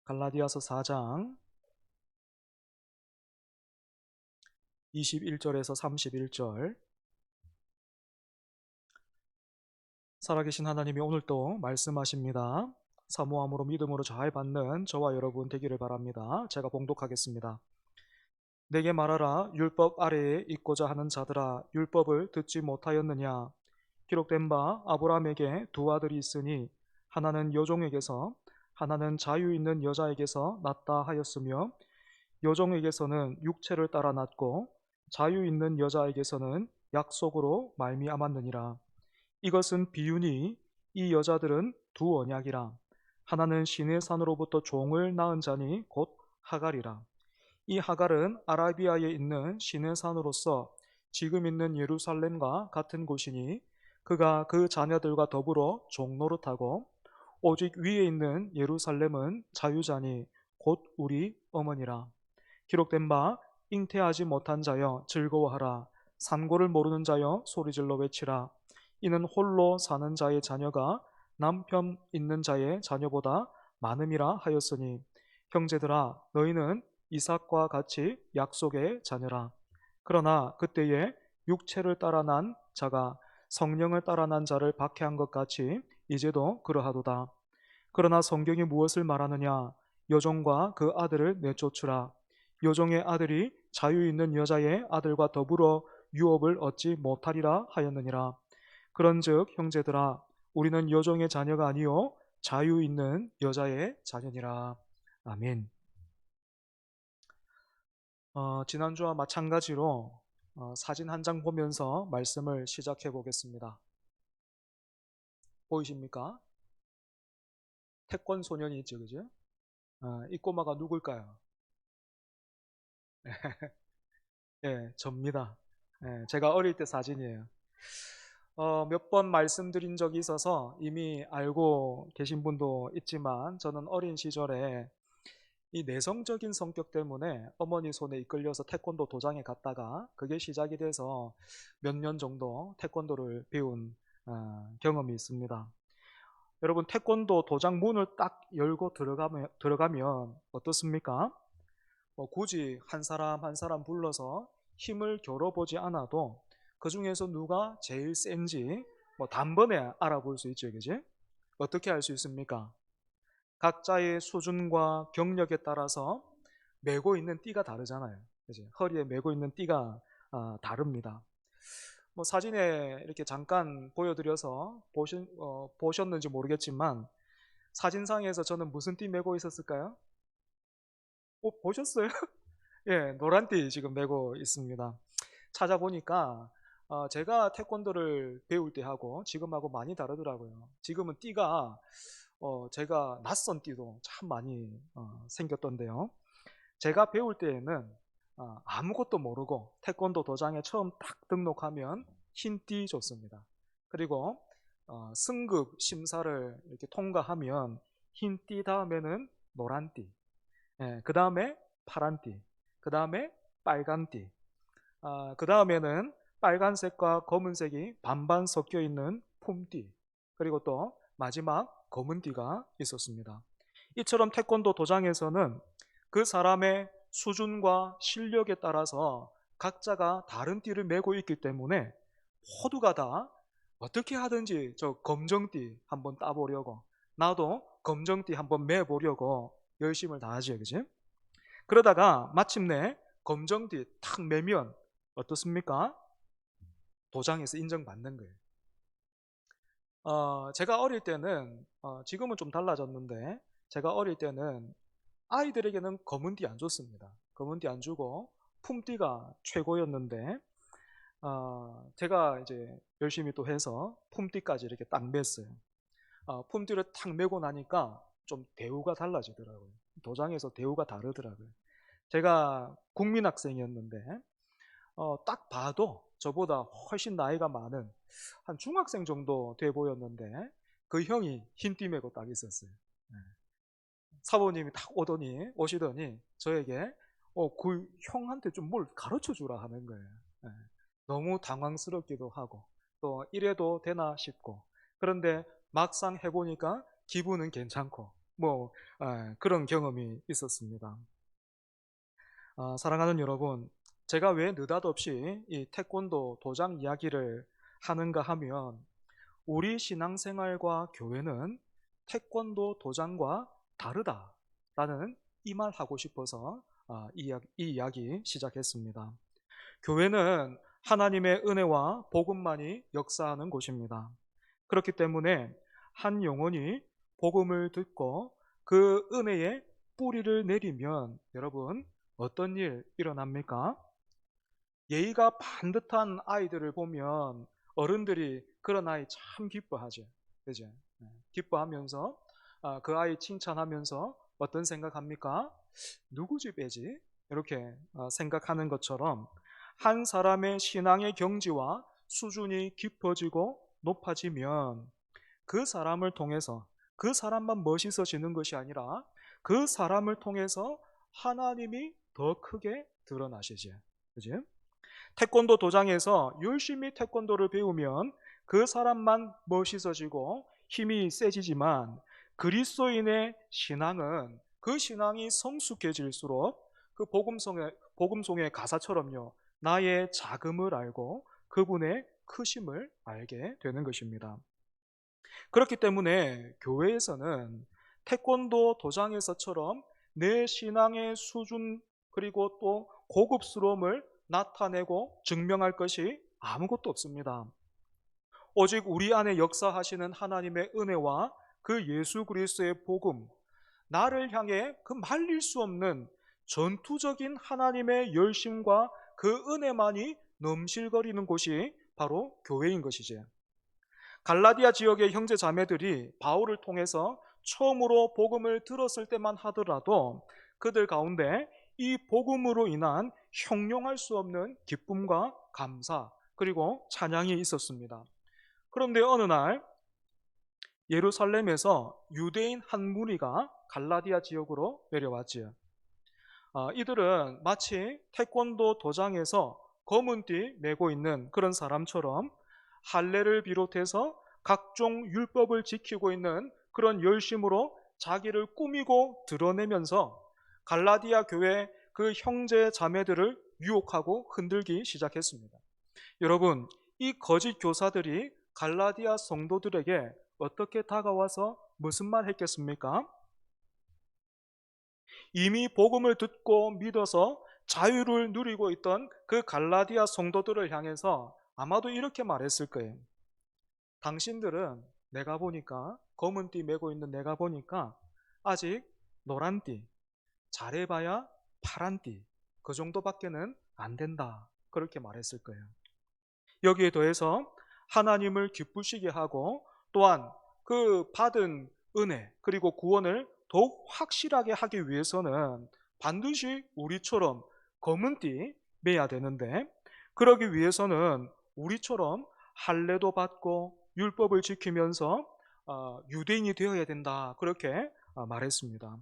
갈라디아서 4장 21절에서 31절. 살아계신 하나님이 오늘도 말씀하십니다. 사모함으로 믿음으로 잘 받는 저와 여러분 되기를 바랍니다. 제가 봉독하겠습니다. 내게 말하라. 율법 아래에 있고자 하는 자들아, 율법을 듣지 못하였느냐? 기록된 바 아브라함에게 두 아들이 있으니 하나는 여종에게서 하나는 자유 있는 여자에게서 났다 하였으며, 여종에게서는 육체를 따라 났고 자유 있는 여자에게서는 약속으로 말미암았느니라. 이것은 비유니 이 여자들은 두 언약이라. 하나는 시내 산으로부터 종을 낳은 자니 곧 하갈이라. 이 하갈은 아라비아에 있는 시내 산으로서 지금 있는 예루살렘과 같은 곳이니, 그가 그 자녀들과 더불어 종노릇하고, 오직 위에 있는 예루살렘은 자유자니 곧 우리 어머니라. 기록된 바 잉태하지 못한 자여 즐거워하라. 산고를 모르는 자여 소리질러 외치라. 이는 홀로 사는 자의 자녀가 남편 있는 자의 자녀보다 많음이라 하였으니, 형제들아 너희는 이삭과 같이 약속의 자녀라. 그러나 그때에 육체를 따라 난 자가 성령을 따라 난 자를 박해한 것 같이 이제도 그러하도다. 그러나 성경이 무엇을 말하느냐? 여종과 그 아들을 내쫓으라. 여종의 아들이 자유 있는 여자의 아들과 더불어 유업을 얻지 못하리라 하였느니라. 그런즉 형제들아, 우리는 여종의 자녀가 아니요 자유 있는 여자의 자녀니라. 아멘. 지난주와 마찬가지로 사진 한 장 보면서 말씀을 시작해 보겠습니다. 보이십니까? 태권 소년이 있죠, 그죠? 이 꼬마가 누굴까요? 예, 접니다. 예, 제가 어릴 때 사진이에요. 몇 번 말씀드린 적이 있어서 이미 알고 계신 분도 있지만, 저는 어린 시절에 이 내성적인 성격 때문에 어머니 손에 이끌려서 태권도 도장에 갔다가 그게 시작이 돼서 몇 년 정도 태권도를 배운 경험이 있습니다. 여러분, 태권도 도장 문을 딱 열고 들어가면 어떻습니까? 굳이 한 사람 한 사람 불러서 힘을 겨뤄보지 않아도 그 중에서 누가 제일 센지 단번에 알아볼 수 있죠, 그지? 어떻게 알 수 있습니까? 각자의 수준과 경력에 따라서 메고 있는 띠가 다르잖아요, 그지? 허리에 메고 있는 띠가 다릅니다. 사진에 이렇게 잠깐 보여드려서 보셨는지 모르겠지만, 사진상에서 저는 무슨 띠 메고 있었을까요? 보셨어요? 예, 노란띠 지금 메고 있습니다. 찾아보니까 제가 태권도를 배울 때 하고 지금하고 많이 다르더라고요. 지금은 띠가 제가 낯선 띠도 참 많이 생겼던데요. 제가 배울 때에는 아무것도 모르고 태권도 도장에 처음 딱 등록하면 흰 띠 줬습니다. 그리고 승급 심사를 이렇게 통과하면 흰 띠 다음에는 노란 띠, 예, 그 다음에 파란 띠, 그 다음에 빨간 띠, 그 다음에는 빨간색과 검은색이 반반 섞여 있는 폼띠, 그리고 또 마지막 검은 띠가 있었습니다. 이처럼 태권도 도장에서는 그 사람의 수준과 실력에 따라서 각자가 다른 띠를 메고 있기 때문에 모두가 다 어떻게 하든지 저 검정띠 한번 따보려고, 나도 검정띠 한번 매보려고 열심을 다하죠, 그지? 그러다가 마침내 검정띠 탁 매면 어떻습니까? 도장에서 인정받는 거예요. 제가 어릴 때는 지금은 좀 달라졌는데, 제가 어릴 때는 아이들에게는 검은 띠 안 줬습니다. 검은 띠 안 주고 품띠가 최고였는데, 제가 이제 열심히 또 해서 품띠까지 이렇게 딱 맸어요. 품띠를 탁 메고 나니까 좀 대우가 달라지더라고요. 도장에서 대우가 다르더라고요. 제가 국민학생이었는데 딱 봐도 저보다 훨씬 나이가 많은 한 중학생 정도 돼 보였는데, 그 형이 흰띠 메고 딱 있었어요. 네. 사모님이 딱 오시더니 저에게 그 형한테 좀 뭘 가르쳐 주라 하는 거예요. 네. 너무 당황스럽기도 하고 또 이래도 되나 싶고, 그런데 막상 해보니까 기분은 괜찮고 뭐 그런 경험이 있었습니다. 사랑하는 여러분, 제가 왜 느닷없이 이 태권도 도장 이야기를 하는가 하면 우리 신앙생활과 교회는 태권도 도장과 다르다라는 이 말 하고 싶어서 이 이야기 시작했습니다. 교회는 하나님의 은혜와 복음만이 역사하는 곳입니다. 그렇기 때문에 한 영혼이 복음을 듣고 그 은혜에 뿌리를 내리면 여러분 어떤 일 일어납니까? 예의가 반듯한 아이들을 보면 어른들이 그런 아이 참 기뻐하죠. 그죠? 기뻐하면서 그 아이 칭찬하면서 어떤 생각합니까? 누구 집 애지? 이렇게 생각하는 것처럼 한 사람의 신앙의 경지와 수준이 깊어지고 높아지면 그 사람을 통해서 그 사람만 멋있어지는 것이 아니라 그 사람을 통해서 하나님이 더 크게 드러나시죠. 그지? 태권도 도장에서 열심히 태권도를 배우면 그 사람만 멋있어지고 힘이 세지지만 그리스도인의 신앙은 그 신앙이 성숙해질수록 그 복음송의 가사처럼요. 나의 작음을 알고 그분의 크심을 알게 되는 것입니다. 그렇기 때문에 교회에서는 태권도 도장에서처럼 내 신앙의 수준 그리고 또 고급스러움을 나타내고 증명할 것이 아무것도 없습니다. 오직 우리 안에 역사하시는 하나님의 은혜와 그 예수 그리스도의 복음, 나를 향해 그 말릴 수 없는 전투적인 하나님의 열심과 그 은혜만이 넘실거리는 곳이 바로 교회인 것이지. 갈라디아 지역의 형제 자매들이 바울을 통해서 처음으로 복음을 들었을 때만 하더라도 그들 가운데 이 복음으로 인한 형용할 수 없는 기쁨과 감사 그리고 찬양이 있었습니다. 그런데 어느 날 예루살렘에서 유대인 한 무리가 갈라디아 지역으로 내려왔지요. 이들은 마치 태권도 도장에서 검은 띠 메고 있는 그런 사람처럼 할례를 비롯해서 각종 율법을 지키고 있는 그런 열심으로 자기를 꾸미고 드러내면서 갈라디아 교회 그 형제 자매들을 유혹하고 흔들기 시작했습니다. 여러분, 이 거짓 교사들이 갈라디아 성도들에게 어떻게 다가와서 무슨 말 했겠습니까? 이미 복음을 듣고 믿어서 자유를 누리고 있던 그 갈라디아 성도들을 향해서 아마도 이렇게 말했을 거예요. 당신들은 내가 보니까 검은 띠 메고 있는 내가 보니까 아직 노란 띠, 잘해봐야 파란 띠, 그 정도밖에는 안 된다. 그렇게 말했을 거예요. 여기에 더해서 하나님을 기쁘시게 하고 또한 그 받은 은혜 그리고 구원을 더욱 확실하게 하기 위해서는 반드시 우리처럼 검은 띠 매야 되는데 그러기 위해서는 우리처럼 할례도 받고 율법을 지키면서 유대인이 되어야 된다. 그렇게 말했습니다.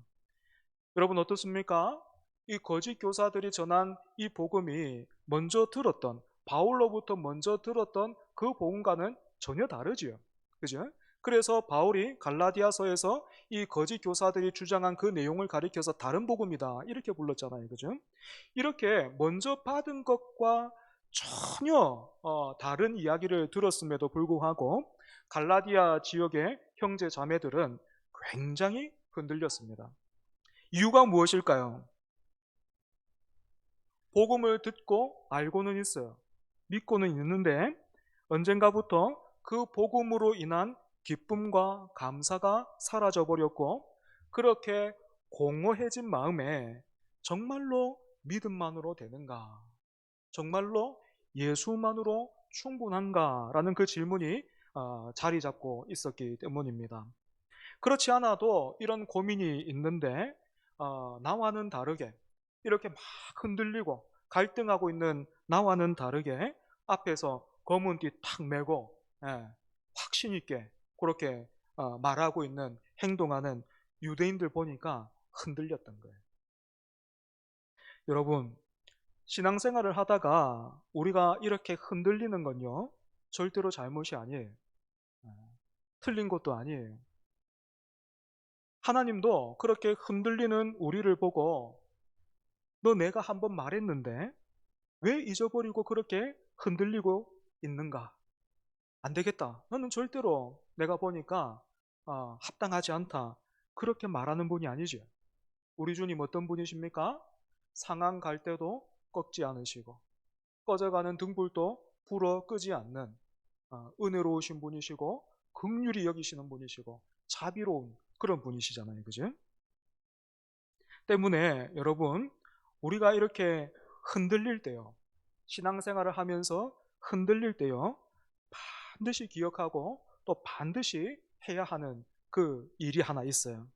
여러분 어떻습니까? 이 거짓 교사들이 전한 이 복음이 먼저 들었던 바울로부터 먼저 들었던 그 복음과는 전혀 다르지요. 그죠? 그래서 바울이 갈라디아서에서 이 거짓 교사들이 주장한 그 내용을 가리켜서 다른 복음이다. 이렇게 불렀잖아요. 그죠? 이렇게 먼저 받은 것과 전혀 다른 이야기를 들었음에도 불구하고 갈라디아 지역의 형제 자매들은 굉장히 흔들렸습니다. 이유가 무엇일까요? 복음을 듣고 알고는 있어요. 믿고는 있는데 언젠가부터 그 복음으로 인한 기쁨과 감사가 사라져 버렸고 그렇게 공허해진 마음에 정말로 믿음만으로 되는가? 정말로 예수만으로 충분한가? 라는 그 질문이 자리 잡고 있었기 때문입니다. 그렇지 않아도 이런 고민이 있는데 나와는 다르게 이렇게 막 흔들리고 갈등하고 있는 나와는 다르게 앞에서 검은 띠 탁 메고 확신 있게 그렇게 말하고 있는 행동하는 유대인들 보니까 흔들렸던 거예요. 여러분 신앙생활을 하다가 우리가 이렇게 흔들리는 건요 절대로 잘못이 아니에요. 틀린 것도 아니에요. 하나님도 그렇게 흔들리는 우리를 보고 너 내가 한번 말했는데 왜 잊어버리고 그렇게 흔들리고 있는가? 안 되겠다. 너는 절대로 내가 보니까 합당하지 않다. 그렇게 말하는 분이 아니죠. 우리 주님 어떤 분이십니까? 상한 갈 때도 꺾지 않으시고 꺼져가는 등불도 불어 끄지 않는 은혜로우신 분이시고 긍휼히 여기시는 분이시고 자비로운 그런 분이시잖아요. 그죠? 때문에 여러분 우리가 이렇게 흔들릴 때요. 신앙생활을 하면서 흔들릴 때요. 반드시 기억하고 또 반드시 해야 하는 그 일이 하나 있어요.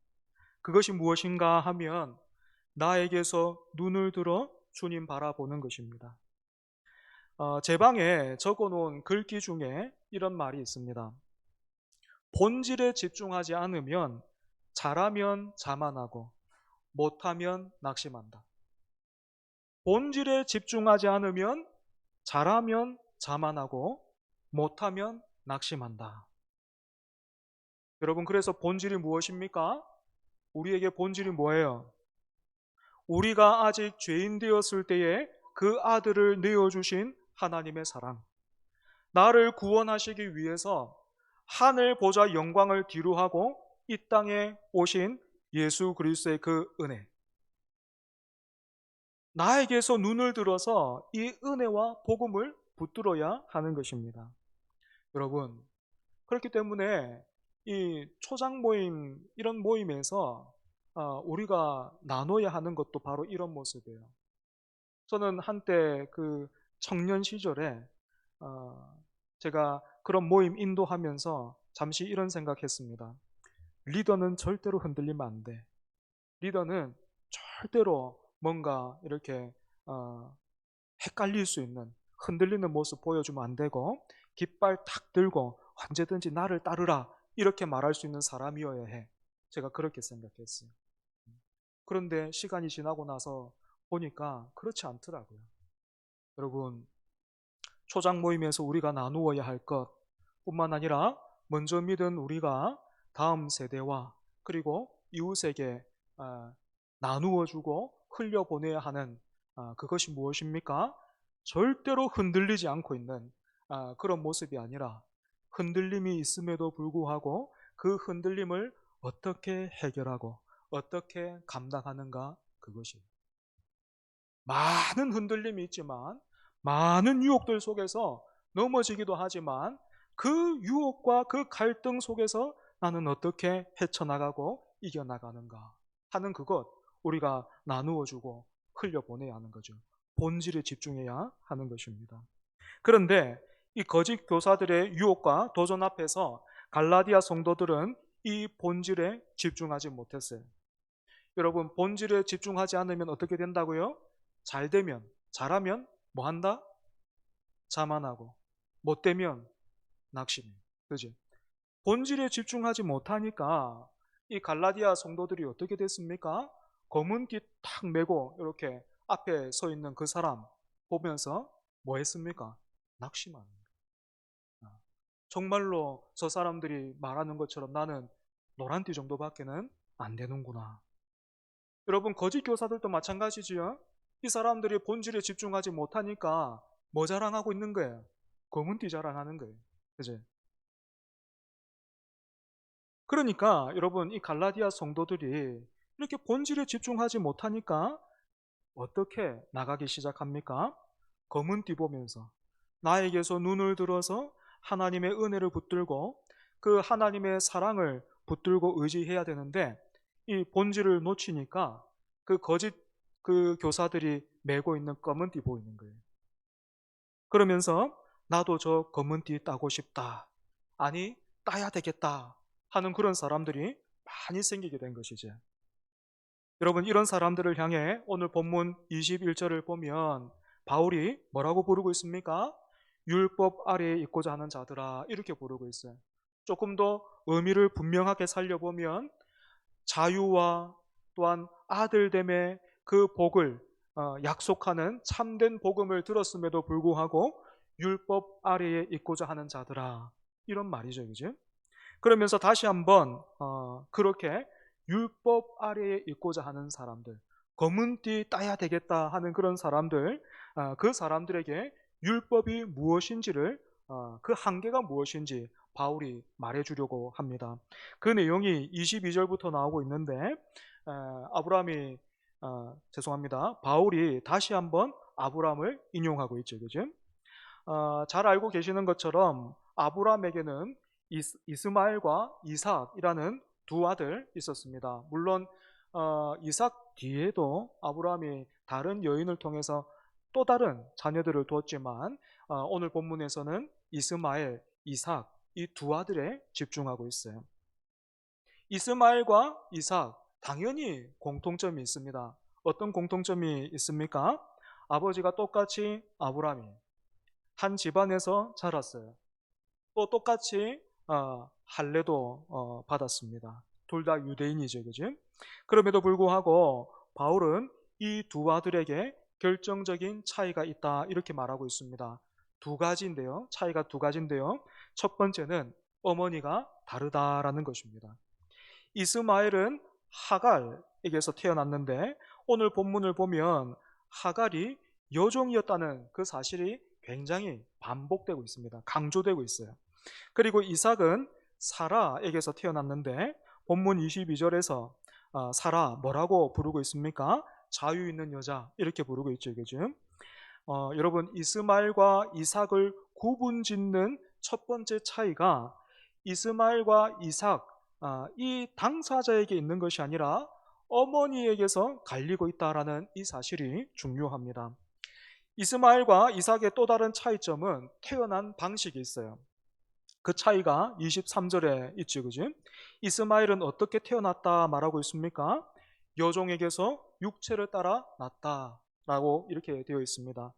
그것이 무엇인가 하면 나에게서 눈을 들어 주님 바라보는 것입니다. 제 방에 적어놓은 글귀 중에 이런 말이 있습니다. 본질에 집중하지 않으면 잘하면 자만하고 못하면 낙심한다. 본질에 집중하지 않으면 잘하면 자만하고 못하면 낙심한다. 여러분 그래서 본질이 무엇입니까? 우리에게 본질이 뭐예요? 우리가 아직 죄인 되었을 때에 그 아들을 내어주신 하나님의 사랑, 나를 구원하시기 위해서 하늘 보좌 영광을 뒤로하고 이 땅에 오신 예수 그리스도의 그 은혜, 나에게서 눈을 들어서 이 은혜와 복음을 붙들어야 하는 것입니다. 여러분 그렇기 때문에 이 초장 모임 이런 모임에서 우리가 나눠야 하는 것도 바로 이런 모습이에요. 저는 한때 그 청년 시절에 제가 그런 모임 인도하면서 잠시 이런 생각했습니다. 리더는 절대로 흔들리면 안 돼. 리더는 절대로 뭔가 이렇게 헷갈릴 수 있는 흔들리는 모습 보여주면 안 되고 깃발 탁 들고 언제든지 나를 따르라 이렇게 말할 수 있는 사람이어야 해. 제가 그렇게 생각했어요. 그런데 시간이 지나고 나서 보니까 그렇지 않더라고요. 여러분 초장 모임에서 우리가 나누어야 할 것 뿐만 아니라 먼저 믿은 우리가 다음 세대와 그리고 이웃에게 나누어 주고 흘려보내야 하는 그것이 무엇입니까? 절대로 흔들리지 않고 있는 그런 모습이 아니라 흔들림이 있음에도 불구하고 그 흔들림을 어떻게 해결하고 어떻게 감당하는가 그것이 많은 흔들림이 있지만 많은 유혹들 속에서 넘어지기도 하지만 그 유혹과 그 갈등 속에서 나는 어떻게 헤쳐나가고 이겨나가는가 하는 그것 우리가 나누어주고 흘려보내야 하는 거죠. 본질에 집중해야 하는 것입니다. 그런데 이 거짓 교사들의 유혹과 도전 앞에서 갈라디아 성도들은 이 본질에 집중하지 못했어요. 여러분 본질에 집중하지 않으면 어떻게 된다고요? 잘되면 잘하면 뭐 한다? 자만하고 못되면 낙심해. 그죠? 본질에 집중하지 못하니까 이 갈라디아 성도들이 어떻게 됐습니까? 검은 띠 탁 메고 이렇게 앞에 서 있는 그 사람 보면서 뭐 했습니까? 낙심하는 거예요. 정말로 저 사람들이 말하는 것처럼 나는 노란 띠 정도밖에는 안 되는구나. 여러분 거짓 교사들도 마찬가지지요. 이 사람들이 본질에 집중하지 못하니까 뭐 자랑하고 있는 거예요? 검은 띠 자랑하는 거예요. 그죠? 그러니까 여러분 이 갈라디아 성도들이 이렇게 본질에 집중하지 못하니까 어떻게 나가기 시작합니까? 검은 띠 보면서 나에게서 눈을 들어서 하나님의 은혜를 붙들고 그 하나님의 사랑을 붙들고 의지해야 되는데 이 본질을 놓치니까 그 거짓 그 교사들이 메고 있는 검은 띠 보이는 거예요. 그러면서 나도 저 검은 띠 따고 싶다. 아니 따야 되겠다 하는 그런 사람들이 많이 생기게 된 것이죠. 여러분 이런 사람들을 향해 오늘 본문 21절을 보면 바울이 뭐라고 부르고 있습니까? 율법 아래에 있고자 하는 자들아 이렇게 부르고 있어요. 조금 더 의미를 분명하게 살려보면 자유와 또한 아들됨의 그 복을 약속하는 참된 복음을 들었음에도 불구하고 율법 아래에 있고자 하는 자들아 이런 말이죠, 그죠? 그러면서 다시 한번 그렇게 율법 아래에 있고자 하는 사람들, 검은 띠 따야 되겠다 하는 그런 사람들, 그 사람들에게 율법이 무엇인지를, 그 한계가 무엇인지 바울이 말해주려고 합니다. 그 내용이 22절부터 나오고 있는데, 아브라함이, 죄송합니다. 바울이 다시 한번 아브라함을 인용하고 있죠. 그죠? 잘 알고 계시는 것처럼 아브라함에게는 이스마엘과 이삭이라는 두 아들 있었습니다. 물론 이삭 뒤에도 아브라함이 다른 여인을 통해서 또 다른 자녀들을 두었지만, 오늘 본문에서는 이스마엘, 이삭 이 두 아들에 집중하고 있어요. 이스마엘과 이삭 당연히 공통점이 있습니다. 어떤 공통점이 있습니까? 아버지가 똑같이 아브라함이 한 집안에서 자랐어요. 또 똑같이 할례도 받았습니다. 둘 다 유대인이죠, 그지? 그럼에도 불구하고 바울은 이 두 아들에게 결정적인 차이가 있다 이렇게 말하고 있습니다. 두 가지인데요. 차이가 두 가지인데요. 첫 번째는 어머니가 다르다라는 것입니다. 이스마엘은 하갈에게서 태어났는데 오늘 본문을 보면 하갈이 여종이었다는 그 사실이 굉장히 반복되고 있습니다. 강조되고 있어요. 그리고 이삭은 사라에게서 태어났는데 본문 22절에서 사라 뭐라고 부르고 있습니까? 자유 있는 여자 이렇게 부르고 있죠. 그죠? 여러분 이스마엘과 이삭을 구분짓는 첫 번째 차이가 이스마엘과 이삭 이 당사자에게 있는 것이 아니라 어머니에게서 갈리고 있다라는 이 사실이 중요합니다. 이스마엘과 이삭의 또 다른 차이점은 태어난 방식이 있어요. 그 차이가 23절에 있죠. 그지? 이스마엘은 어떻게 태어났다 말하고 있습니까? 여종에게서 육체를 따라 났다라고 이렇게 되어 있습니다.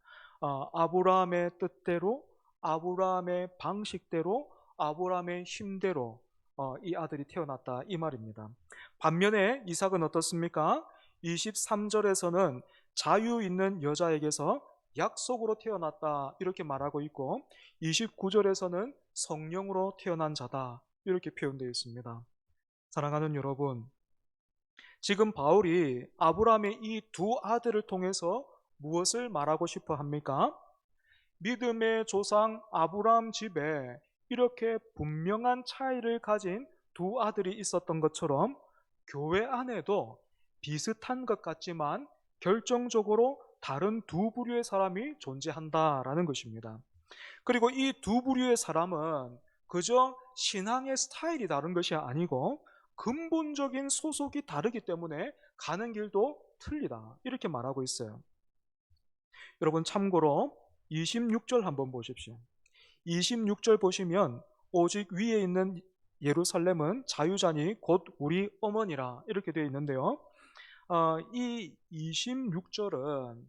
아브라함의 뜻대로, 아브라함의 방식대로, 아브라함의 힘대로 이 아들이 태어났다 이 말입니다. 반면에 이삭은 어떻습니까? 23절에서는 자유 있는 여자에게서 약속으로 태어났다 이렇게 말하고 있고 29절에서는 성령으로 태어난 자다 이렇게 표현되어 있습니다. 사랑하는 여러분, 지금 바울이 아브라함의 이 두 아들을 통해서 무엇을 말하고 싶어 합니까? 믿음의 조상 아브라함 집에 이렇게 분명한 차이를 가진 두 아들이 있었던 것처럼 교회 안에도 비슷한 것 같지만 결정적으로 다른 두 부류의 사람이 존재한다라는 것입니다. 그리고 이 두 부류의 사람은 그저 신앙의 스타일이 다른 것이 아니고 근본적인 소속이 다르기 때문에 가는 길도 틀리다 이렇게 말하고 있어요. 여러분 참고로 26절 한번 보십시오. 26절 보시면 오직 위에 있는 예루살렘은 자유자니 곧 우리 어머니라 이렇게 되어 있는데요. 이 26절은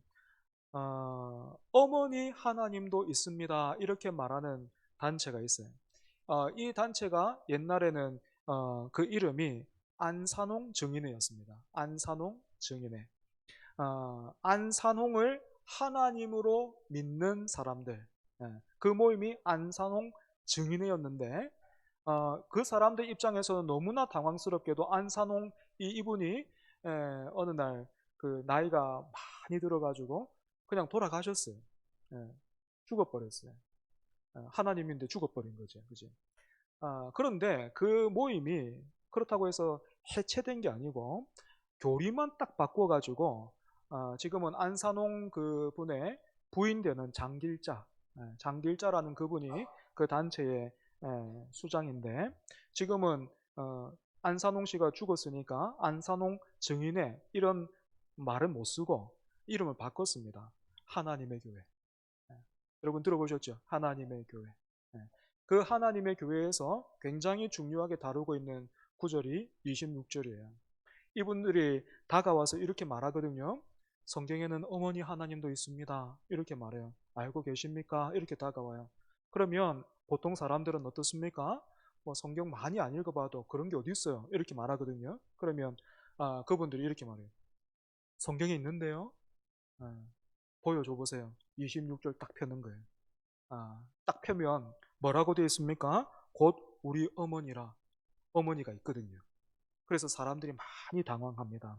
어머니 하나님도 있습니다 이렇게 말하는 단체가 있어요. 이 단체가 옛날에는 그 이름이 안산홍 증인회였습니다. 안산홍 증인회. 안산홍을 하나님으로 믿는 사람들, 그 모임이 안산홍 증인회였는데 그 사람들 입장에서는 너무나 당황스럽게도 안산홍 이분이 어느 날 그 나이가 많이 들어가지고 그냥 돌아가셨어요. 죽어버렸어요. 하나님인데 죽어버린 거죠. 그지? 그런데 그 모임이 그렇다고 해서 해체된 게 아니고 교리만 딱 바꿔가지고 지금은 안산홍 그 분의 부인 되는 장길자, 장길자라는 그분이 그 단체의 수장인데 지금은 안산홍 씨가 죽었으니까 안산홍 증인회 이런 말은 못 쓰고 이름을 바꿨습니다. 하나님의 교회. 여러분 들어보셨죠? 하나님의 교회. 그 하나님의 교회에서 굉장히 중요하게 다루고 있는 구절이 26절이에요. 이분들이 다가와서 이렇게 말하거든요. 성경에는 어머니 하나님도 있습니다. 이렇게 말해요. 알고 계십니까? 이렇게 다가와요. 그러면 보통 사람들은 어떻습니까? 뭐 성경 많이 안 읽어봐도 그런 게 어디 있어요? 이렇게 말하거든요. 그러면 그분들이 이렇게 말해요. 성경에 있는데요. 보여줘 보세요. 26절 딱 펴는 거예요. 딱 펴면 뭐라고 되어 있습니까? 곧 우리 어머니라 어머니가 있거든요. 그래서 사람들이 많이 당황합니다.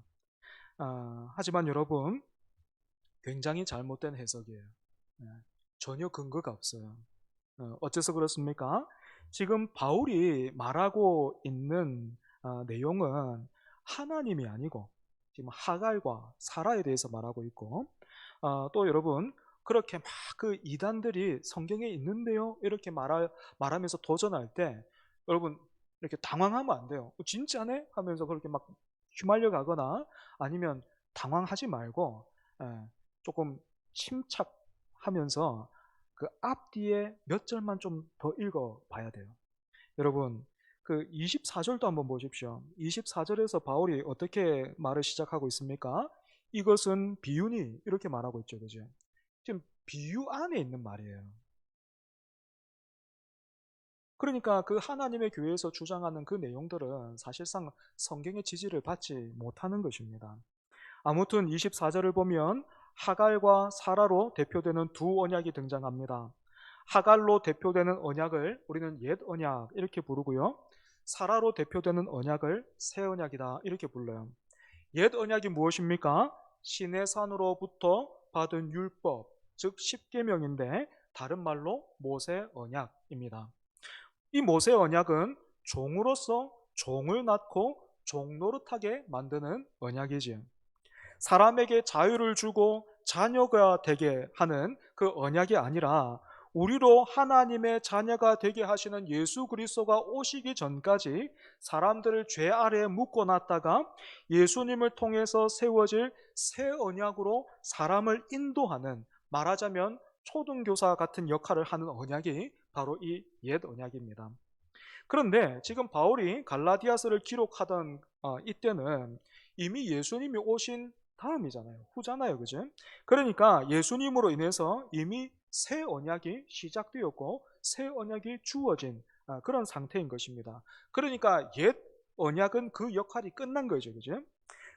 하지만 여러분, 굉장히 잘못된 해석이에요. 예, 전혀 근거가 없어요. 어째서 그렇습니까? 지금 바울이 말하고 있는 내용은 하나님이 아니고 지금 하갈과 사라에 대해서 말하고 있고, 또 여러분, 그렇게 막 그 이단들이 성경에 있는데요 이렇게 말하면서 도전할 때 여러분 이렇게 당황하면 안 돼요. 진짜네? 하면서 그렇게 막 휘말려 가거나 아니면 당황하지 말고 예, 조금 침착하면서 그 앞뒤에 몇 절만 좀 더 읽어 봐야 돼요. 여러분, 그 24절도 한번 보십시오. 24절에서 바울이 어떻게 말을 시작하고 있습니까? 이것은 비유니 이렇게 말하고 있죠. 그죠? 지금 비유 안에 있는 말이에요. 그러니까 그 하나님의 교회에서 주장하는 그 내용들은 사실상 성경의 지지를 받지 못하는 것입니다. 아무튼 24절을 보면 하갈과 사라로 대표되는 두 언약이 등장합니다. 하갈로 대표되는 언약을 우리는 옛 언약 이렇게 부르고요. 사라로 대표되는 언약을 새 언약이다 이렇게 불러요. 옛 언약이 무엇입니까? 시내산으로부터 받은 율법, 즉 십계명인데 다른 말로 모세 언약입니다. 이 모세 언약은 종으로서 종을 낳고 종 노릇하게 만드는 언약이지요. 사람에게 자유를 주고 자녀가 되게 하는 그 언약이 아니라 우리로 하나님의 자녀가 되게 하시는 예수 그리스도가 오시기 전까지 사람들을 죄 아래에 묶어놨다가 예수님을 통해서 세워질 새 언약으로 사람을 인도하는, 말하자면 초등교사 같은 역할을 하는 언약이 바로 이 옛 언약입니다. 그런데 지금 바울이 갈라디아서를 기록하던 이때는 이미 예수님이 오신 다음이잖아요. 후잖아요. 그죠? 그러니까 예수님으로 인해서 이미 새 언약이 시작되었고 새 언약이 주어진 그런 상태인 것입니다. 그러니까 옛 언약은 그 역할이 끝난 거죠. 그죠?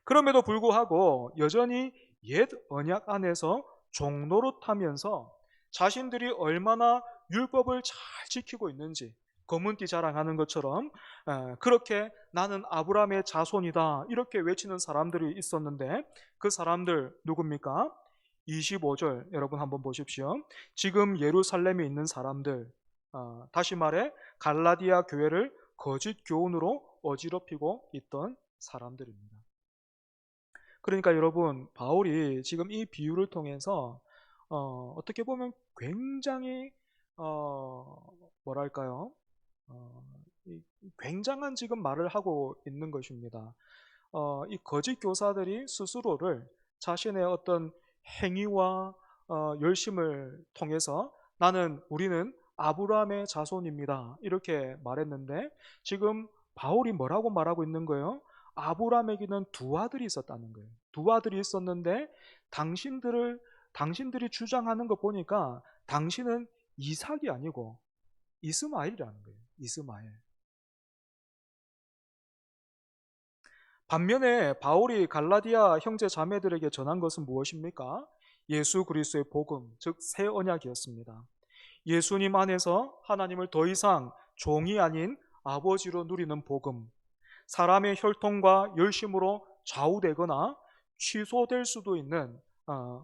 그럼에도 불구하고 여전히 옛 언약 안에서 종노릇하면서 자신들이 얼마나 율법을 잘 지키고 있는지 검은띠 자랑하는 것처럼 그렇게 나는 아브라함의 자손이다 이렇게 외치는 사람들이 있었는데 그 사람들 누굽니까? 25절 여러분 한번 보십시오. 지금 예루살렘에 있는 사람들, 다시 말해 갈라디아 교회를 거짓 교훈으로 어지럽히고 있던 사람들입니다. 그러니까 여러분 바울이 지금 이 비유를 통해서 어떻게 보면 굉장히 뭐랄까요? 어, 굉장한 지금 말을 하고 있는 것입니다. 이 거짓 교사들이 스스로를 자신의 어떤 행위와 열심을 통해서 우리는 아브라함의 자손입니다. 이렇게 말했는데 지금 바울이 뭐라고 말하고 있는 거예요? 아브라함에게는 두 아들이 있었다는 거예요. 두 아들이 있었는데 당신들이 주장하는 거 보니까 당신은 이삭이 아니고 이스마엘이라는 거예요. 이스마엘. 반면에 바울이 갈라디아 형제 자매들에게 전한 것은 무엇입니까? 예수 그리스도의 복음, 즉 새 언약이었습니다. 예수님 안에서 하나님을 더 이상 종이 아닌 아버지로 누리는 복음, 사람의 혈통과 열심으로 좌우되거나 취소될 수도 있는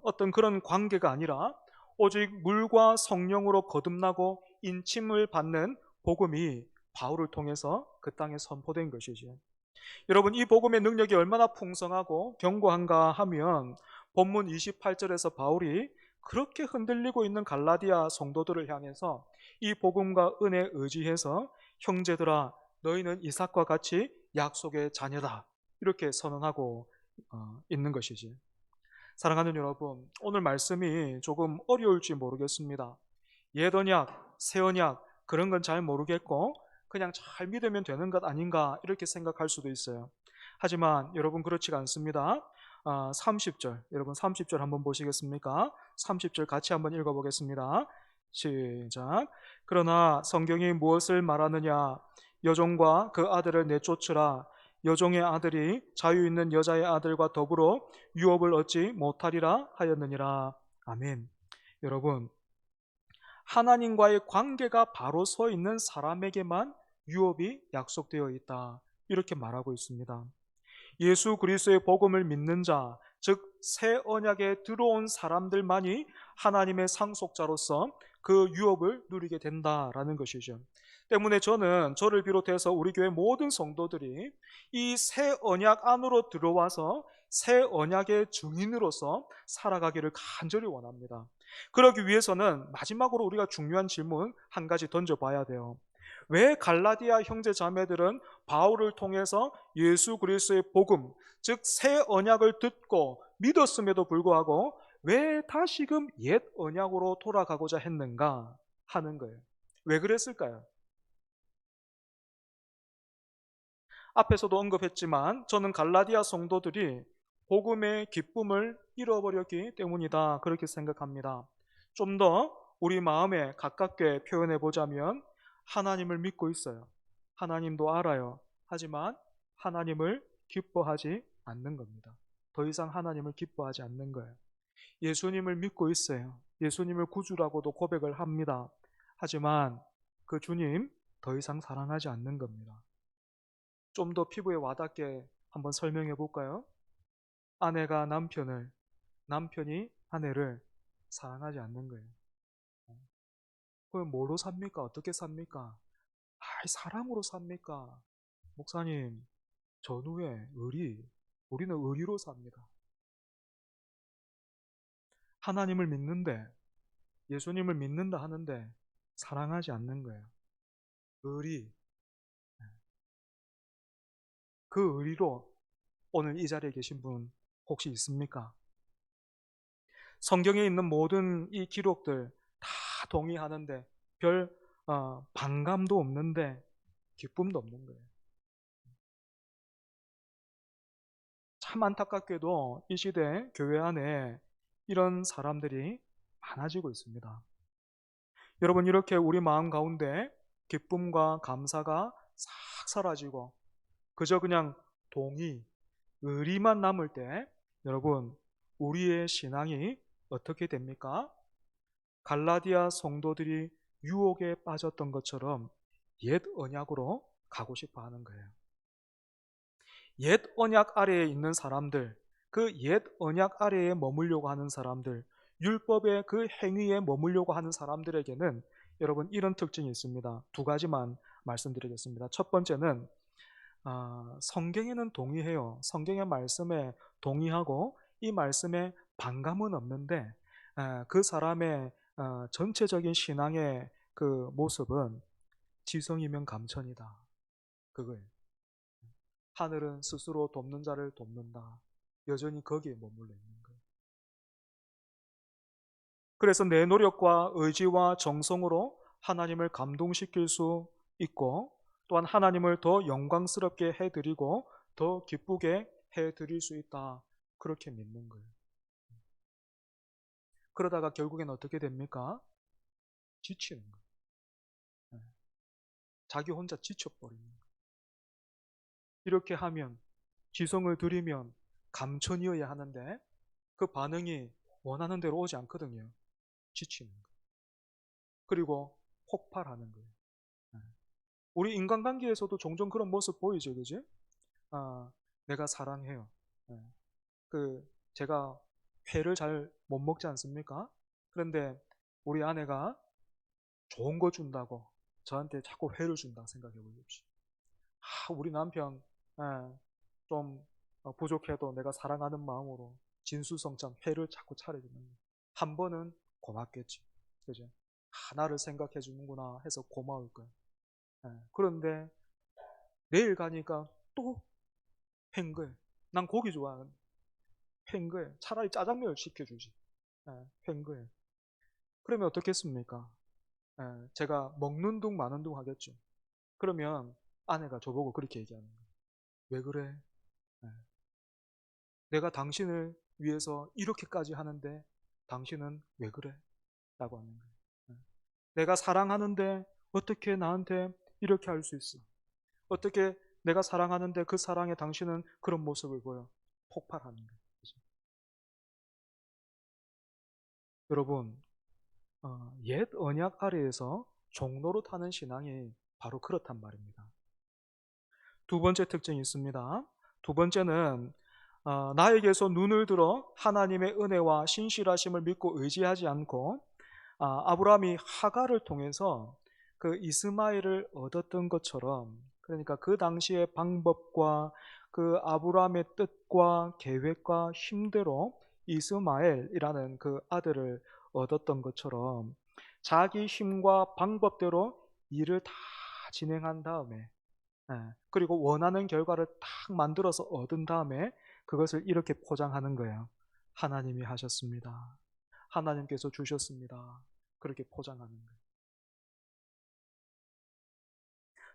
어떤 그런 관계가 아니라 오직 물과 성령으로 거듭나고 인침을 받는 복음이 바울을 통해서 그 땅에 선포된 것이죠. 여러분, 이 복음의 능력이 얼마나 풍성하고 견고한가 하면 본문 28절에서 바울이 그렇게 흔들리고 있는 갈라디아 성도들을 향해서 이 복음과 은혜에 의지해서 형제들아 너희는 이삭과 같이 약속의 자녀다 이렇게 선언하고 있는 것이지. 사랑하는 여러분, 오늘 말씀이 조금 어려울지 모르겠습니다. 옛 언약, 새 언약 그런 건 잘 모르겠고 그냥 잘 믿으면 되는 것 아닌가 이렇게 생각할 수도 있어요. 하지만 여러분 그렇지가 않습니다. 30절, 여러분 30절 한번 보시겠습니까? 30절 같이 한번 읽어보겠습니다. 시작. 그러나 성경이 무엇을 말하느냐? 여종과 그 아들을 내쫓으라. 여종의 아들이 자유 있는 여자의 아들과 더불어 유업을 얻지 못하리라 하였느니라. 아멘. 여러분, 하나님과의 관계가 바로 서 있는 사람에게만 유업이 약속되어 있다. 이렇게 말하고 있습니다. 예수 그리스도의 복음을 믿는 자, 즉 새 언약에 들어온 사람들만이 하나님의 상속자로서 그 유업을 누리게 된다라는 것이죠. 때문에 저는 저를 비롯해서 우리 교회 모든 성도들이 이 새 언약 안으로 들어와서 새 언약의 증인으로서 살아가기를 간절히 원합니다. 그러기 위해서는 마지막으로 우리가 중요한 질문 한 가지 던져봐야 돼요. 왜 갈라디아 형제 자매들은 바울을 통해서 예수 그리스도의 복음, 즉 새 언약을 듣고 믿었음에도 불구하고 왜 다시금 옛 언약으로 돌아가고자 했는가 하는 거예요. 왜 그랬을까요? 앞에서도 언급했지만 저는 갈라디아 성도들이 복음의 기쁨을 잃어버렸기 때문이다 그렇게 생각합니다. 좀 더 우리 마음에 가깝게 표현해 보자면 하나님을 믿고 있어요. 하나님도 알아요. 하지만 하나님을 기뻐하지 않는 겁니다. 더 이상 하나님을 기뻐하지 않는 거예요. 예수님을 믿고 있어요. 예수님을 구주라고도 고백을 합니다. 하지만 그 주님 더 이상 사랑하지 않는 겁니다. 좀 더 피부에 와닿게 한번 설명해 볼까요? 아내가 남편을, 남편이 아내를 사랑하지 않는 거예요. 그럼 뭐로 삽니까? 어떻게 삽니까? 사랑으로 삽니까? 목사님, 전후에 우리는 의리로 삽니다. 하나님을 믿는데, 예수님을 믿는다 하는데 사랑하지 않는 거예요. 의리. 그 의리로 오늘 이 자리에 계신 분 혹시 있습니까? 성경에 있는 모든 이 기록들 다 동의하는데 별 반감도 없는데 기쁨도 없는 거예요. 참 안타깝게도 이 시대 교회 안에 이런 사람들이 많아지고 있습니다. 여러분, 이렇게 우리 마음 가운데 기쁨과 감사가 싹 사라지고 그저 그냥 동의, 의리만 남을 때 여러분, 우리의 신앙이 어떻게 됩니까? 갈라디아 성도들이 유혹에 빠졌던 것처럼 옛 언약으로 가고 싶어 하는 거예요. 옛 언약 아래에 있는 사람들, 그 옛 언약 아래에 머물려고 하는 사람들, 율법의 그 행위에 머물려고 하는 사람들에게는 여러분 이런 특징이 있습니다. 두 가지만 말씀드리겠습니다. 첫 번째는 성경에는 동의해요. 성경의 말씀에 동의하고 이 말씀에 반감은 없는데 그 사람의 전체적인 신앙의 그 모습은 지성이면 감천이다. 그거예요. 하늘은 스스로 돕는 자를 돕는다. 여전히 거기에 머물러 있는 거예요. 그래서 내 노력과 의지와 정성으로 하나님을 감동시킬 수 있고 또한 하나님을 더 영광스럽게 해드리고 더 기쁘게 해드릴 수 있다. 그렇게 믿는 거예요. 그러다가 결국엔 어떻게 됩니까? 지치는 거예요. 네. 자기 혼자 지쳐버리는 거예요. 이렇게 하면 지성을 들이면 감천이어야 하는데 그 반응이 원하는 대로 오지 않거든요. 지치는 거예요. 그리고 폭발하는 거예요. 네. 우리 인간관계에서도 종종 그런 모습 보이죠, 그지? 내가 사랑해요. 네. 제가 회를 잘 못 먹지 않습니까? 그런데 우리 아내가 좋은 거 준다고 저한테 자꾸 회를 준다 생각해 보십시오. 우리 남편 좀 부족해도 내가 사랑하는 마음으로 진수성찬 회를 자꾸 차려주는 거예요. 한 번은 고맙겠지. 그죠? 나를 생각해 주는구나 해서 고마울 거예요. 그런데 내일 가니까 또 팬 거예요. 난 고기 좋아하는 팬 거예요. 차라리 짜장면을 시켜주지. 팬 거예요. 그러면 어떻겠습니까? 제가 먹는 둥 마는 둥 하겠죠. 그러면 아내가 저보고 그렇게 얘기하는 거예요. 왜 그래? 예. 내가 당신을 위해서 이렇게까지 하는데 당신은 왜 그래? 라고 하는 거예요. 예. 내가 사랑하는데 어떻게 나한테 이렇게 할 수 있어? 어떻게 내가 사랑하는데 그 사랑에 당신은 그런 모습을 보여? 폭발하는 거예요. 그죠? 여러분, 옛 언약 아래에서 종로로 타는 신앙이 바로 그렇단 말입니다. 두 번째 특징이 있습니다. 두 번째는 나에게서 눈을 들어 하나님의 은혜와 신실하심을 믿고 의지하지 않고 아브라함이 하갈을 통해서 그 이스마엘을 얻었던 것처럼, 그러니까 그 당시의 방법과 그 아브라함의 뜻과 계획과 힘대로 이스마엘이라는 그 아들을 얻었던 것처럼 자기 힘과 방법대로 일을 다 진행한 다음에, 그리고 원하는 결과를 딱 만들어서 얻은 다음에 그것을 이렇게 포장하는 거예요. 하나님이 하셨습니다. 하나님께서 주셨습니다. 그렇게 포장하는 거예요.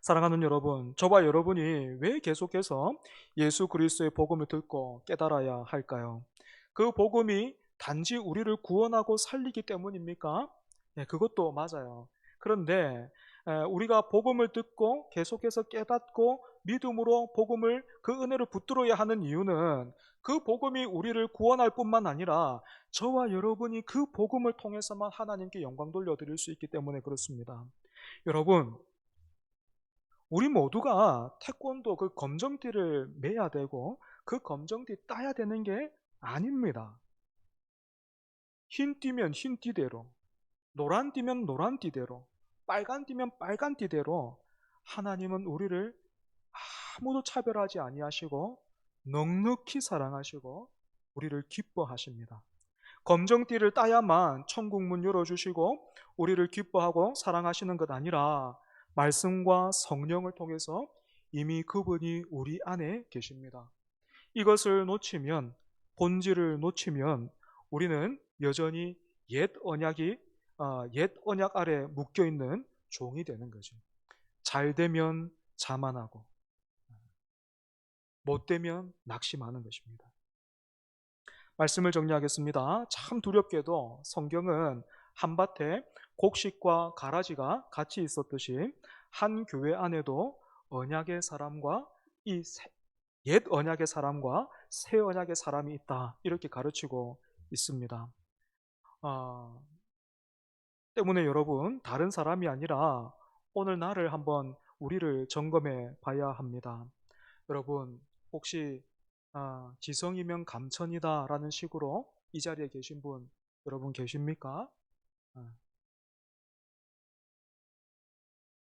사랑하는 여러분, 저와 여러분이 왜 계속해서 예수 그리스도의 복음을 듣고 깨달아야 할까요? 그 복음이 단지 우리를 구원하고 살리기 때문입니까? 네, 그것도 맞아요. 그런데 우리가 복음을 듣고 계속해서 깨닫고 믿음으로 복음을, 그 은혜를 붙들어야 하는 이유는 그 복음이 우리를 구원할 뿐만 아니라 저와 여러분이 그 복음을 통해서만 하나님께 영광 돌려드릴 수 있기 때문에 그렇습니다. 여러분, 우리 모두가 태권도 그 검정띠를 매야 되고 그 검정띠 따야 되는 게 아닙니다. 흰 띠면 흰 띠대로, 노란 띠면 노란 띠대로, 빨간 띠면 빨간 띠대로 하나님은 우리를 아무도 차별하지 아니하시고 넉넉히 사랑하시고 우리를 기뻐하십니다. 검정띠를 따야만 천국 문 열어주시고 우리를 기뻐하고 사랑하시는 것 아니라 말씀과 성령을 통해서 이미 그분이 우리 안에 계십니다. 이것을 놓치면, 본질을 놓치면 우리는 여전히 옛 언약 아래 묶여 있는 종이 되는 거죠. 잘 되면 자만하고 못 되면 낙심하는 것입니다. 말씀을 정리하겠습니다. 참 두렵게도 성경은 한밭에 곡식과 가라지가 같이 있었듯이 한 교회 안에도 언약의 사람과 옛 언약의 사람과 새 언약의 사람이 있다, 이렇게 가르치고 있습니다. 때문에 여러분, 다른 사람이 아니라 오늘 나를 한번 우리를 점검해 봐야 합니다. 여러분, 혹시 지성이면 감천이다 라는 식으로 이 자리에 계신 분 여러분 계십니까?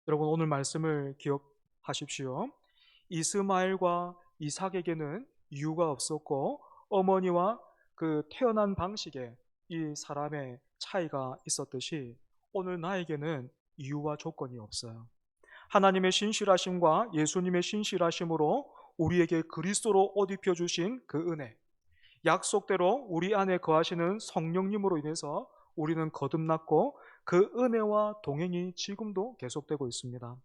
여러분, 오늘 말씀을 기억하십시오. 이스마엘과 이삭에게는 이유가 없었고 어머니와 그 태어난 방식에 이 사람의 차이가 있었듯이 오늘 나에게는 이유와 조건이 없어요. 하나님의 신실하심과 예수님의 신실하심으로 우리에게 그리스도로 옷 입혀주신 그 은혜, 약속대로 우리 안에 거하시는 성령님으로 인해서 우리는 거듭났고 그 은혜와 동행이 지금도 계속되고 있습니다.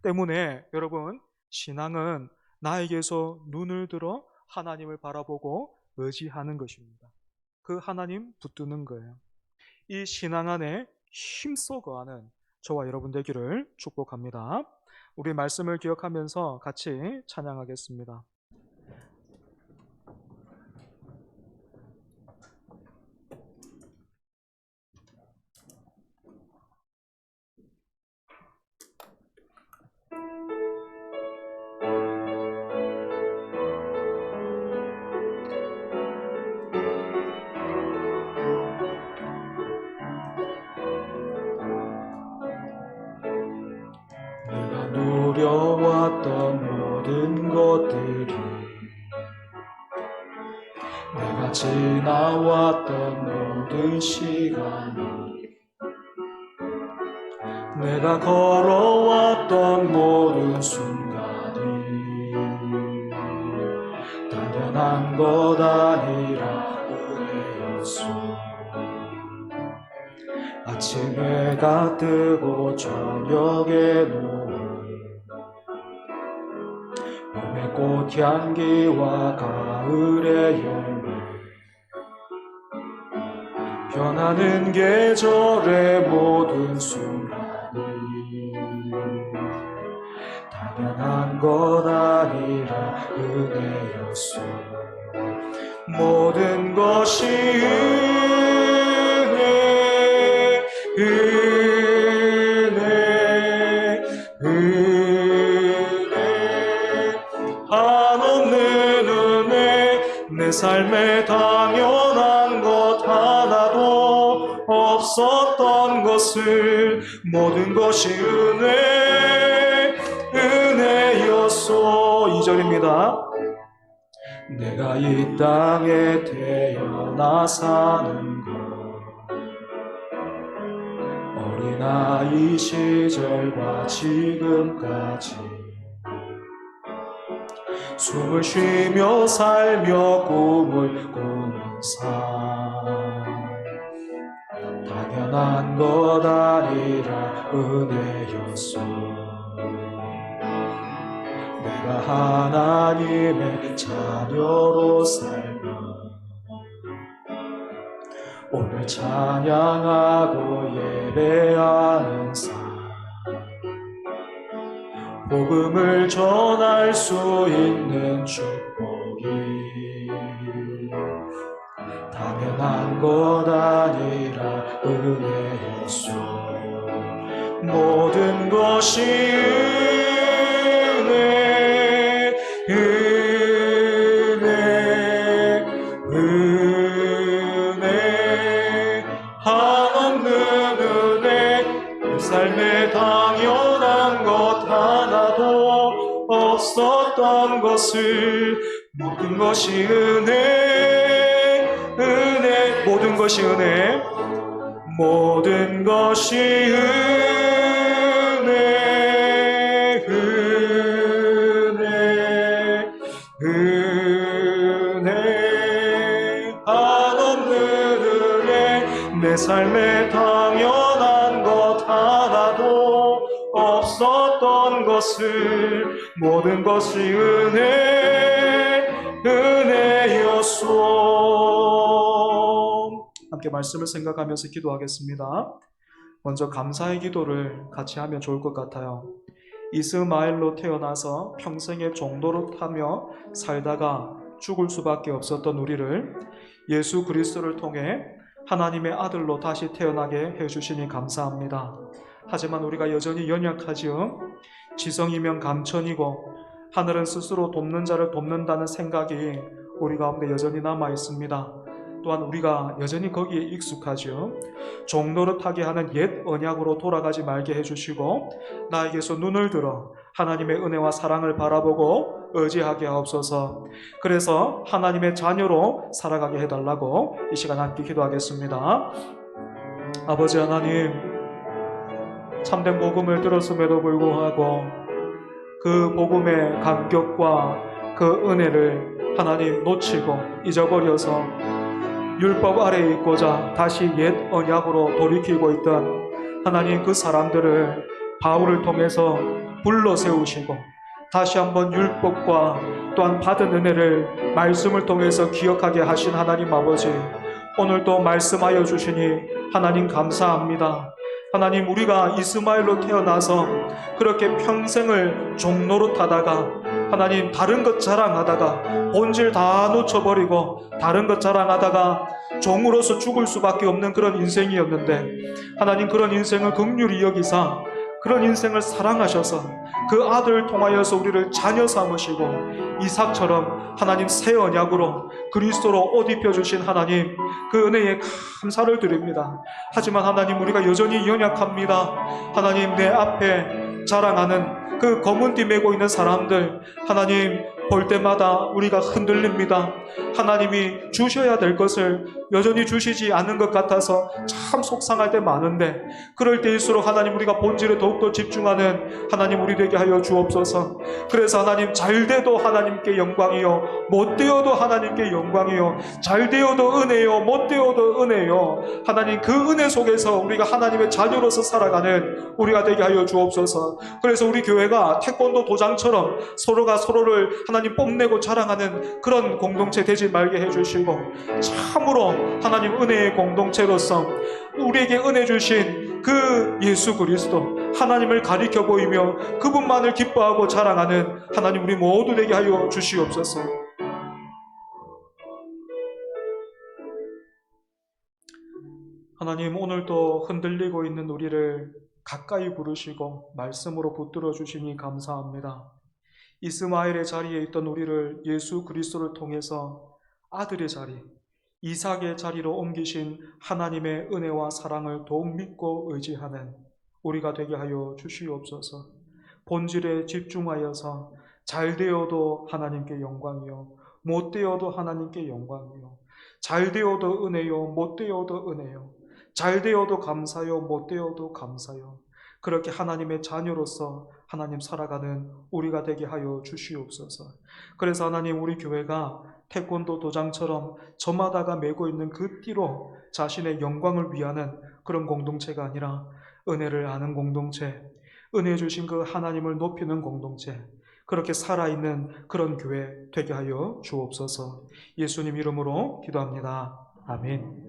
때문에 여러분, 신앙은 나에게서 눈을 들어 하나님을 바라보고 의지하는 것입니다. 그 하나님 붙드는 거예요. 이 신앙 안에 힘써 거하는 저와 여러분 되기를 축복합니다. 우리 말씀을 기억하면서 같이 찬양하겠습니다. 내가 누려왔던 모든 것들이, 내가 지나왔던 모든 시간이, 내가 걸어왔던 모든 순간이 당연한 것 아니라 은혜였소. 아침에 해가 뜨고 저녁에 노을, 봄의 꽃향기와 가을의 열매, 변하는 계절의 모든 순간이 당연한 것 아니라 은혜였소. 모든 것이 은혜, 은혜, 내 삶에 당연한 것 하나도 없었던 것을 모든 것이 은혜였소. 2절입니다. 내가 이 땅에 태어나 사는 것 어린아이 시절과 지금까지 숨을 쉬며 살며 꿈을 꾸는 삶 당연한 것 아니라 은혜였소. 내가 하나님의 자녀로 살며 오늘 찬양하고 예배하는 삶 복음을 전할 수 있는 축복이 당연한 것 아니라 은혜였소. 모든 것이 은혜 한없는 은혜 내 삶에 당연한 것 하나도 없었던 것을 모든 것이 은혜 모든 것이 은혜 모든 것이 은혜 한없는 은혜 내 삶에 당연한 것 하나도 없었던 것을 모든 것이 은혜였소. 함께 말씀을 생각하면서 기도하겠습니다. 먼저 감사의 기도를 같이 하면 좋을 것 같아요. 이스마엘로 태어나서 평생의 종노릇하며 살다가 죽을 수밖에 없었던 우리를 예수 그리스도를 통해 하나님의 아들로 다시 태어나게 해주시니 감사합니다. 하지만 우리가 여전히 연약하지요. 지성이면 감천이고 하늘은 스스로 돕는 자를 돕는다는 생각이 우리 가운데 여전히 남아 있습니다. 또한 우리가 여전히 거기에 익숙하죠. 종노릇하게 하는 옛 언약으로 돌아가지 말게 해주시고 나에게서 눈을 들어 하나님의 은혜와 사랑을 바라보고 의지하게 하옵소서. 그래서 하나님의 자녀로 살아가게 해달라고 이 시간 함께 기도하겠습니다. 아버지 하나님, 참된 복음을 들었음에도 불구하고 그 복음의 감격과 그 은혜를 하나님 놓치고 잊어버려서 율법 아래에 있고자 다시 옛 언약으로 돌이키고 있던 하나님 그 사람들을 바울을 통해서 불러 세우시고 다시 한번 율법과 또한 받은 은혜를 말씀을 통해서 기억하게 하신 하나님 아버지, 오늘도 말씀하여 주시니 하나님 감사합니다. 하나님, 우리가 이스마엘로 태어나서 그렇게 평생을 종노릇하다가 하나님 다른 것 자랑하다가 본질 다 놓쳐버리고 다른 것 자랑하다가 종으로서 죽을 수밖에 없는 그런 인생이었는데 하나님 그런 인생을 긍휼히 여기사 그런 인생을 사랑하셔서 그 아들을 통하여서 우리를 자녀 삼으시고 이삭처럼 하나님 새 언약으로 그리스도로 옷 입혀주신 하나님 그 은혜에 감사를 드립니다. 하지만 하나님 우리가 여전히 연약합니다. 하나님 내 앞에 자랑하는 그 검은 띠 메고 있는 사람들 하나님 볼 때마다 우리가 흔들립니다. 하나님이 주셔야 될 것을 여전히 주시지 않는 것 같아서 참 속상할 때 많은데 그럴 때일수록 하나님 우리가 본질에 더욱더 집중하는 하나님 우리 되게 하여 주옵소서. 그래서 하나님 잘돼도 하나님께 영광이요 못되어도 하나님께 영광이요 잘되어도 은혜요 못되어도 은혜요 하나님 그 은혜 속에서 우리가 하나님의 자녀로서 살아가는 우리가 되게 하여 주옵소서. 그래서 우리 교회가 태권도 도장처럼 서로가 서로를 하나님 뽐내고 자랑하는 그런 공동체 되지 말게 해주시고 참으로 하나님 은혜의 공동체로서 우리에게 은혜 주신 그 예수 그리스도 하나님을 가리켜 보이며 그분만을 기뻐하고 자랑하는 하나님 우리 모두 되게 하여 주시옵소서. 하나님 오늘도 흔들리고 있는 우리를 가까이 부르시고 말씀으로 붙들어 주시니 감사합니다. 이스마엘의 자리에 있던 우리를 예수 그리스도를 통해서 아들의 자리, 이삭의 자리로 옮기신 하나님의 은혜와 사랑을 더욱 믿고 의지하는 우리가 되게 하여 주시옵소서. 본질에 집중하여서 잘 되어도 하나님께 영광이요, 못 되어도 하나님께 영광이요, 잘 되어도 은혜요, 못 되어도 은혜요, 잘 되어도 감사요, 못 되어도 감사요. 그렇게 하나님의 자녀로서 하나님 살아가는 우리가 되게 하여 주시옵소서. 그래서 하나님, 우리 교회가 태권도 도장처럼 저마다가 메고 있는 그 띠로 자신의 영광을 위하는 그런 공동체가 아니라 은혜를 아는 공동체, 은혜 주신 그 하나님을 높이는 공동체, 그렇게 살아있는 그런 교회 되게 하여 주옵소서. 예수님 이름으로 기도합니다. 아멘.